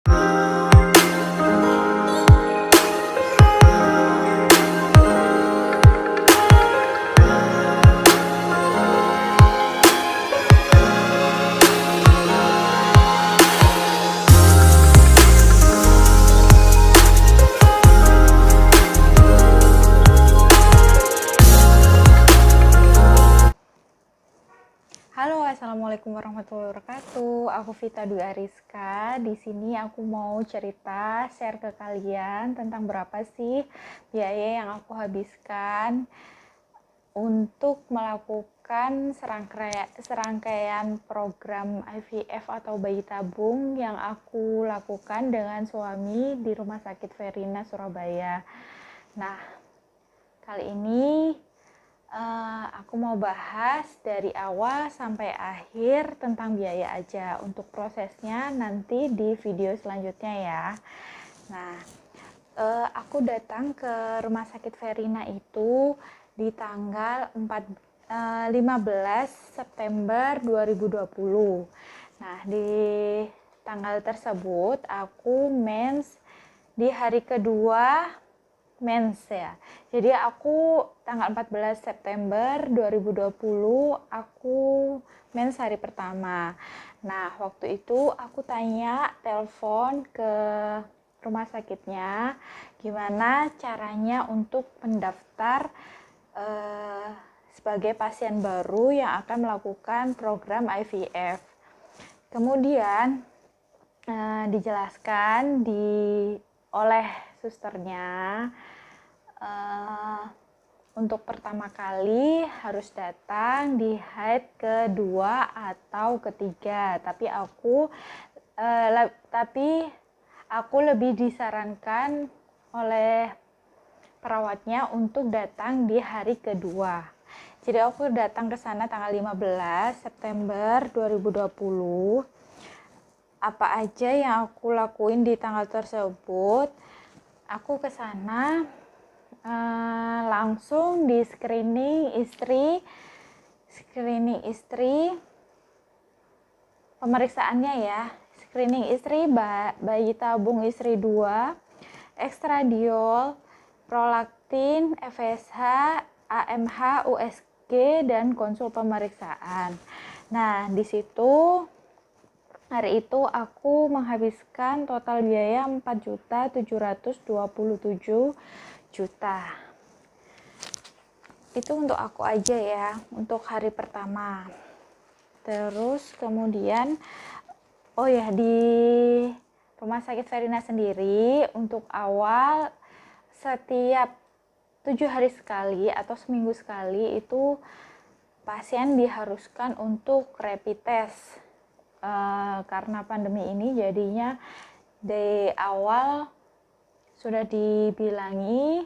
Halo, assalamualaikum warahmatullahi wabarakatuh. Aku Vita Dwi Ariska. Di sini aku mau cerita, share ke kalian tentang berapa sih biaya yang aku habiskan untuk melakukan serangkaian program IVF atau bayi tabung yang aku lakukan dengan suami di Rumah Sakit Verina Surabaya. Nah, kali ini aku mau bahas dari awal sampai akhir tentang biaya aja. Untuk prosesnya nanti di video selanjutnya ya. Nah, aku datang ke Rumah Sakit Verina itu di tanggal 15 September 2020. Nah, di tanggal tersebut aku mens di hari kedua mens ya. Jadi aku tanggal 14 September 2020 aku mens hari pertama. Nah, waktu itu aku telepon ke rumah sakitnya gimana caranya untuk mendaftar sebagai pasien baru yang akan melakukan program IVF. Kemudian dijelaskan oleh susternya untuk pertama kali harus datang di haid kedua atau ketiga, tapi aku lebih disarankan oleh perawatnya untuk datang di hari kedua. Jadi aku datang ke sana tanggal 15 September 2020. Apa aja yang aku lakuin di tanggal tersebut? Aku ke sana langsung di screening istri pemeriksaannya ya. Screening istri, bayi tabung istri 2, ekstradiol, prolaktin, FSH, AMH, USG, dan konsul pemeriksaan. Nah, di situ hari itu aku menghabiskan total biaya 4.727 juta. Itu untuk aku aja ya, untuk hari pertama. Terus kemudian di Rumah Sakit Verina sendiri untuk awal setiap 7 hari sekali atau seminggu sekali itu pasien diharuskan untuk rapid test. Karena pandemi ini jadinya dari awal sudah dibilangi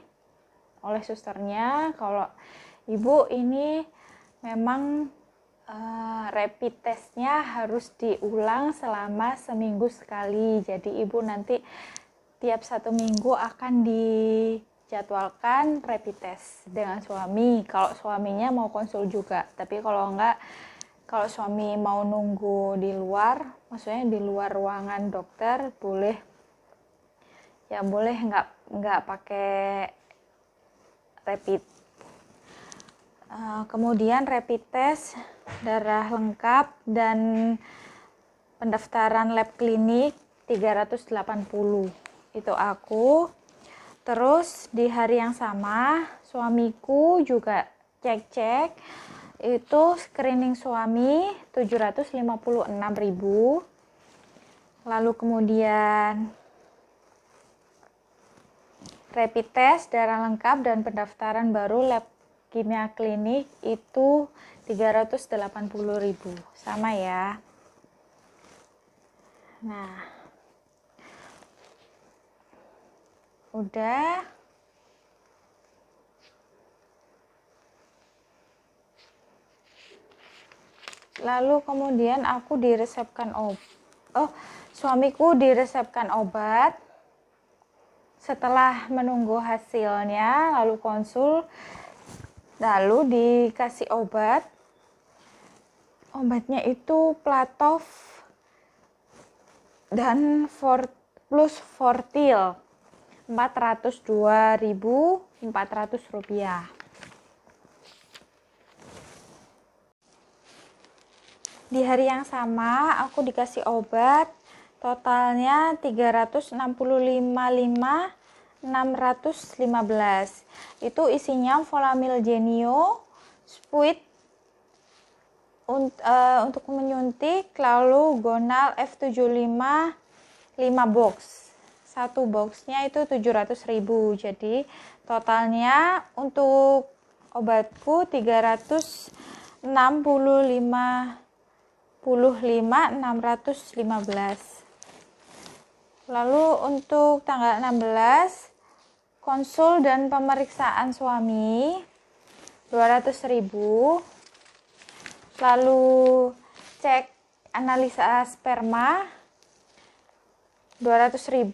oleh susternya kalau ibu ini memang rapid testnya harus diulang selama seminggu sekali. Jadi ibu nanti tiap 1 minggu akan dijadwalkan rapid test dengan suami. Kalau suaminya mau konsul juga, tapi kalau suami mau nunggu di luar, maksudnya di luar ruangan dokter, boleh nggak pakai rapid. Kemudian rapid test, darah lengkap, dan pendaftaran lab klinik 380. Itu aku. Terus di hari yang sama suamiku juga cek itu screening suami 756.000. Lalu kemudian rapid test, darah lengkap, dan pendaftaran baru lab kimia klinik itu 380.000. Sama ya. Nah, udah. Lalu kemudian aku diresepkan suamiku diresepkan obat. Setelah menunggu hasilnya, lalu konsul, lalu dikasih obat. Obatnya itu Platov dan plus Fortil Rp402.400. Di hari yang sama aku dikasih obat totalnya 365.615. Itu isinya Volamil Genio, Spuit untuk menyuntik, lalu Gonal F75 5 box. Satu boxnya itu 700.000. Jadi totalnya untuk obatku 365.615. Lalu untuk tanggal 16 konsul dan pemeriksaan suami 200.000. Lalu cek analisa sperma 210.000,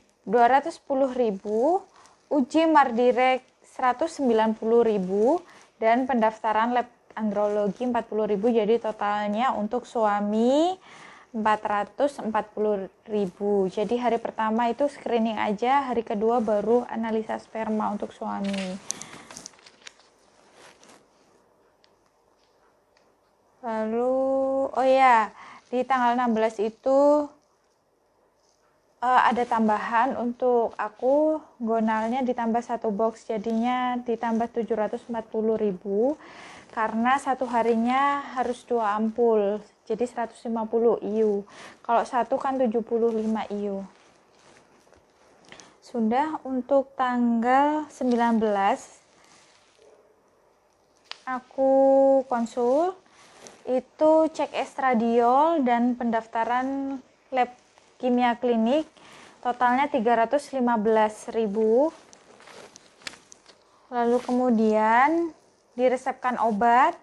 uji Mardirek 190.000, dan pendaftaran lab andrologi 40.000. Jadi totalnya untuk suami 440.000. Jadi hari pertama itu screening aja, hari kedua baru analisa sperma untuk suami. Lalu oh ya, di tanggal 16 itu ada tambahan untuk aku, gonalnya ditambah satu box, jadinya ditambah 740.000 karena satu harinya harus 2 ampul, jadi 150 IU. Kalau satu kan 75 IU. Sudah. Untuk tanggal 19 aku konsul, itu cek estradiol dan pendaftaran lab kimia klinik, totalnya 315.000. Lalu kemudian diresepkan obat,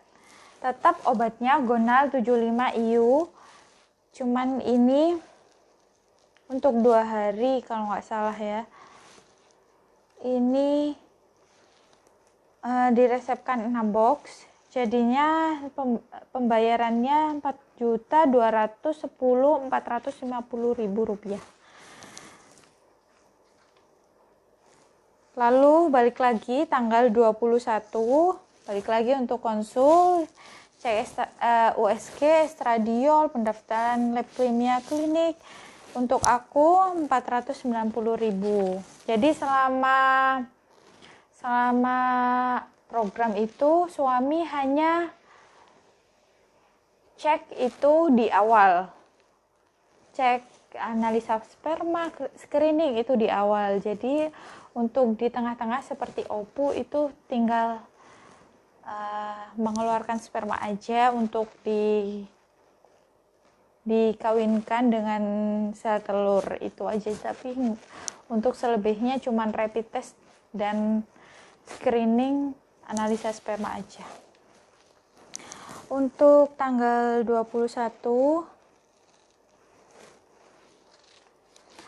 tetap obatnya Gonal 75 IU, cuman ini untuk 2 hari kalau nggak salah ya. Ini diresepkan 6 box, jadinya pembayarannya 4.210.450.000 rupiah. Lalu balik lagi tanggal 21, balik lagi untuk konsul, cek USG, estradiol, pendaftaran lab kimia klinik. Untuk aku 490.000. Jadi selama program itu suami hanya cek itu di awal, cek analisa sperma, screening itu di awal. Jadi untuk di tengah-tengah seperti OPU itu tinggal mengeluarkan sperma aja untuk dikawinkan dengan sel telur, itu aja. Tapi untuk selebihnya cuman rapid test dan screening analisa sperma aja. Untuk tanggal 21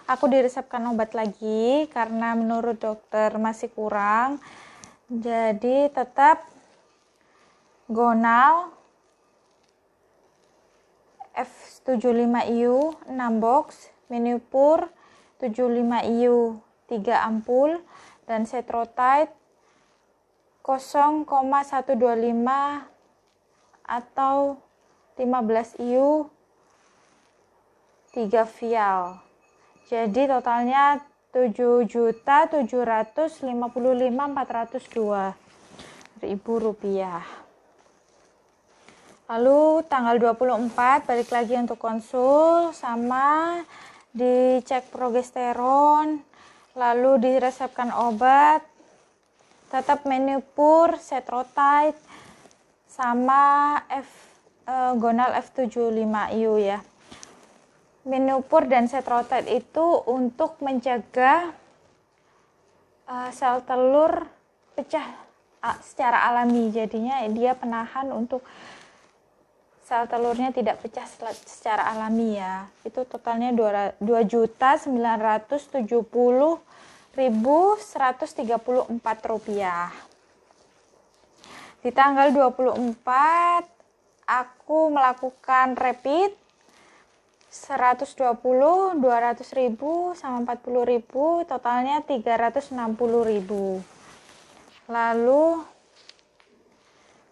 aku diresepkan obat lagi karena menurut dokter masih kurang. Jadi tetap Gonal F75 IU 6 box, Menopur 75 IU 3 ampul, dan Setrotide 0,125 atau 15 IU 3 vial. Jadi totalnya 7.755.402.000 rupiah. Lalu tanggal 24 balik lagi untuk konsul, sama dicek progesteron, lalu diresepkan obat, tetap Menopur, Setrotide, sama Gonal F75 IU ya. Menopur dan Setrotide itu untuk mencegah sel telur pecah secara alami, jadinya dia penahan untuk sel telurnya tidak pecah secara alami ya. Itu totalnya 2.970.134 rupiah. Di tanggal 24 aku melakukan rapid 120, 200.000 sama 40.000, totalnya 360.000. Lalu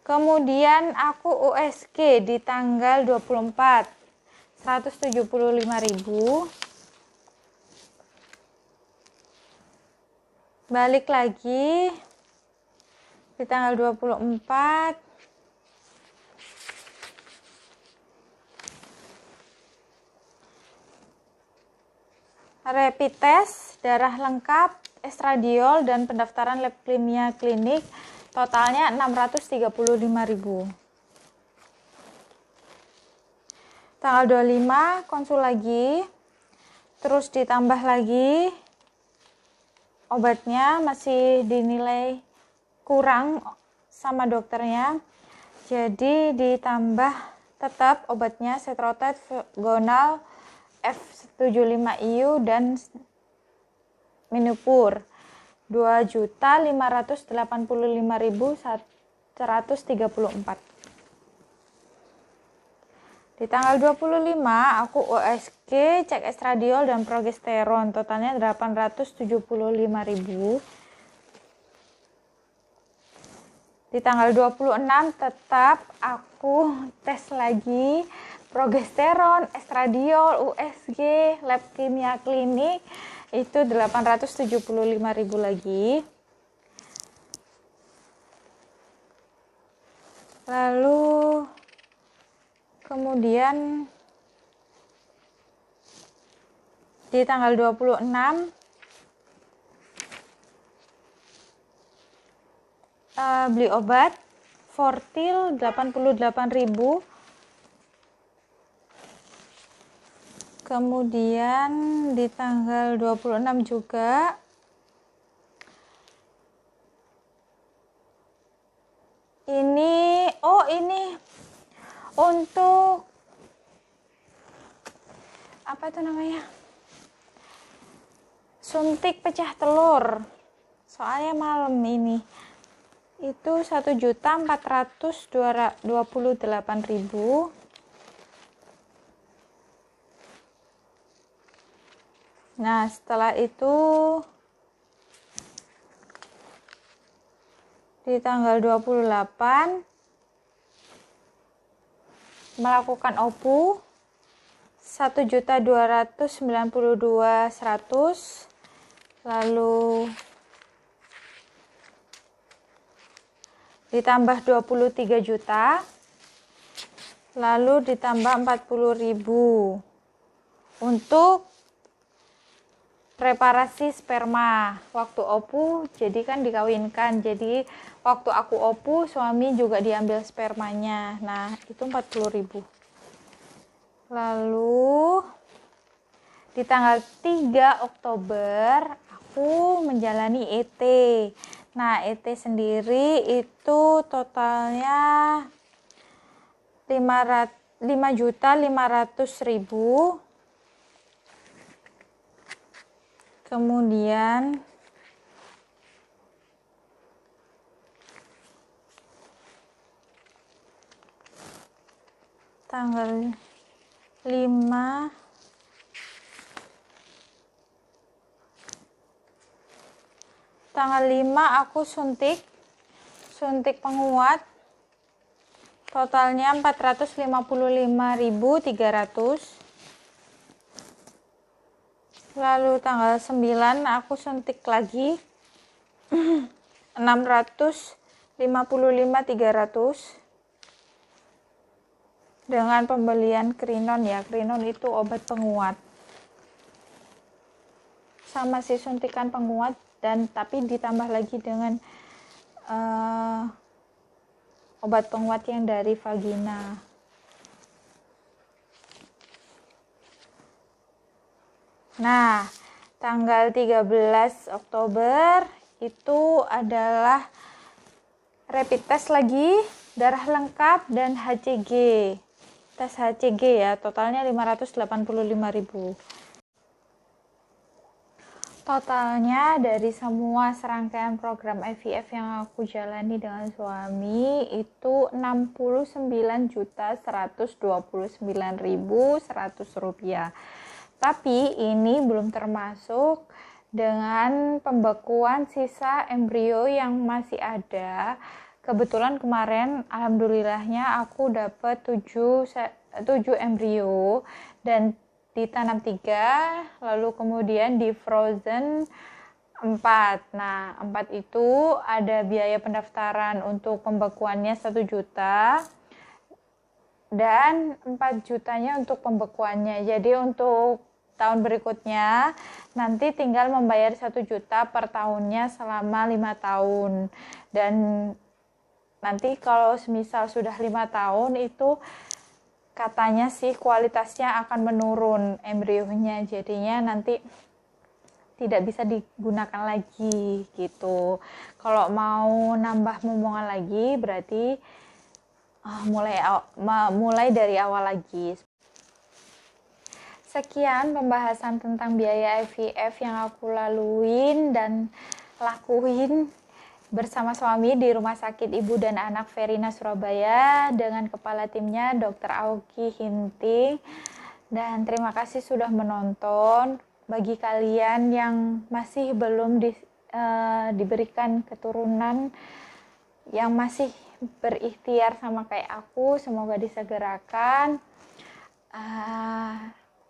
kemudian aku USG di tanggal 24, 175.000. Balik lagi di tanggal 24, rapid test, darah lengkap, estradiol, dan pendaftaran lab kimia klinik, totalnya 635.000. Tanggal 25 konsul lagi, terus ditambah lagi obatnya masih dinilai kurang sama dokternya, jadi ditambah tetap obatnya Setroted Gonal F75IU dan Minupur 2.585.134. Di tanggal 25 aku USG, cek estradiol dan progesteron, totalnya 875.000. Di tanggal 26 tetap aku tes lagi progesteron, estradiol, USG, lab kimia klinik, itu 875.000 lagi. Lalu kemudian di tanggal 26 beli obat Fortil 88.000. Kemudian di tanggal 26 juga ini untuk apa itu namanya, suntik pecah telur, soalnya malam ini itu 1.428.000. Nah, setelah itu di tanggal 28 melakukan OPU 1.292.100, lalu ditambah 23 juta, lalu ditambah 40.000 untuk preparasi sperma waktu OPU. Jadi kan dikawinkan, jadi waktu aku OPU suami juga diambil spermanya. Nah, itu 40.000. Lalu di tanggal 3 Oktober aku menjalani ET. Nah, ET sendiri itu totalnya 5.500.000. Kemudian tanggal 5 aku suntik penguat, totalnya 455.300. Lalu tanggal 9 aku suntik lagi 655.300 dengan pembelian Krinon ya. Krinon itu obat penguat, sama si suntikan penguat, dan tapi ditambah lagi dengan obat penguat yang dari vagina. Nah, tanggal 13 Oktober itu adalah rapid test lagi, darah lengkap dan HCG. Tes HCG ya, totalnya 585.000. Totalnya dari semua serangkaian program IVF yang aku jalani dengan suami itu Rp69.129.100. Tapi ini belum termasuk dengan pembekuan sisa embrio yang masih ada. Kebetulan kemarin alhamdulillahnya aku dapat 7 embrio dan ditanam 3, lalu kemudian di frozen 4. Nah, 4 itu ada biaya pendaftaran untuk pembekuannya 1 juta dan 4 jutanya untuk pembekuannya. Jadi untuk tahun berikutnya nanti tinggal membayar 1 juta per tahunnya selama 5 tahun. Dan nanti kalau semisal sudah 5 tahun itu katanya sih kualitasnya akan menurun embrionya, jadinya nanti tidak bisa digunakan lagi gitu. Kalau mau nambah momongan lagi berarti mulai dari awal lagi. Sekian pembahasan tentang biaya IVF yang aku laluin dan lakuin bersama suami di Rumah Sakit Ibu dan Anak Verina Surabaya dengan kepala timnya Dr. Augie Hinting. Dan terima kasih sudah menonton. Bagi kalian yang masih belum diberikan keturunan, yang masih berikhtiar sama kayak aku, semoga disegerakan.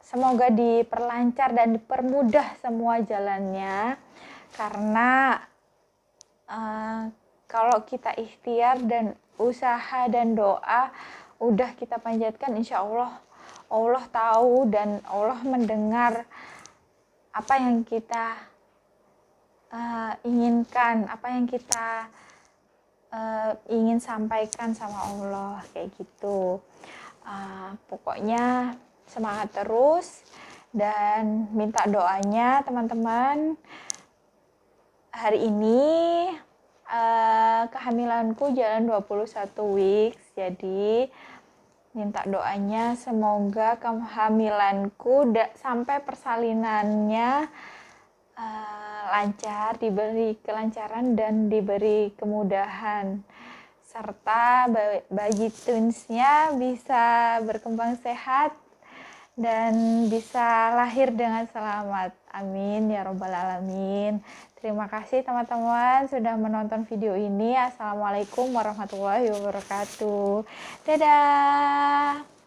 Semoga diperlancar dan dipermudah semua jalannya, karena kalau kita ikhtiar dan usaha dan doa udah kita panjatkan, insya Allah Allah tahu dan Allah mendengar apa yang kita inginkan, apa yang kita ingin sampaikan sama Allah, kayak gitu. Pokoknya semangat terus dan minta doanya teman-teman. Hari ini kehamilanku jalan 21 weeks, jadi minta doanya semoga kehamilanku sampai persalinannya lancar, diberi kelancaran dan diberi kemudahan, serta bayi twinsnya bisa berkembang sehat dan bisa lahir dengan selamat. Amin ya robbal alamin. Terima kasih teman-teman sudah menonton video ini. Assalamualaikum warahmatullahi wabarakatuh. Dadah.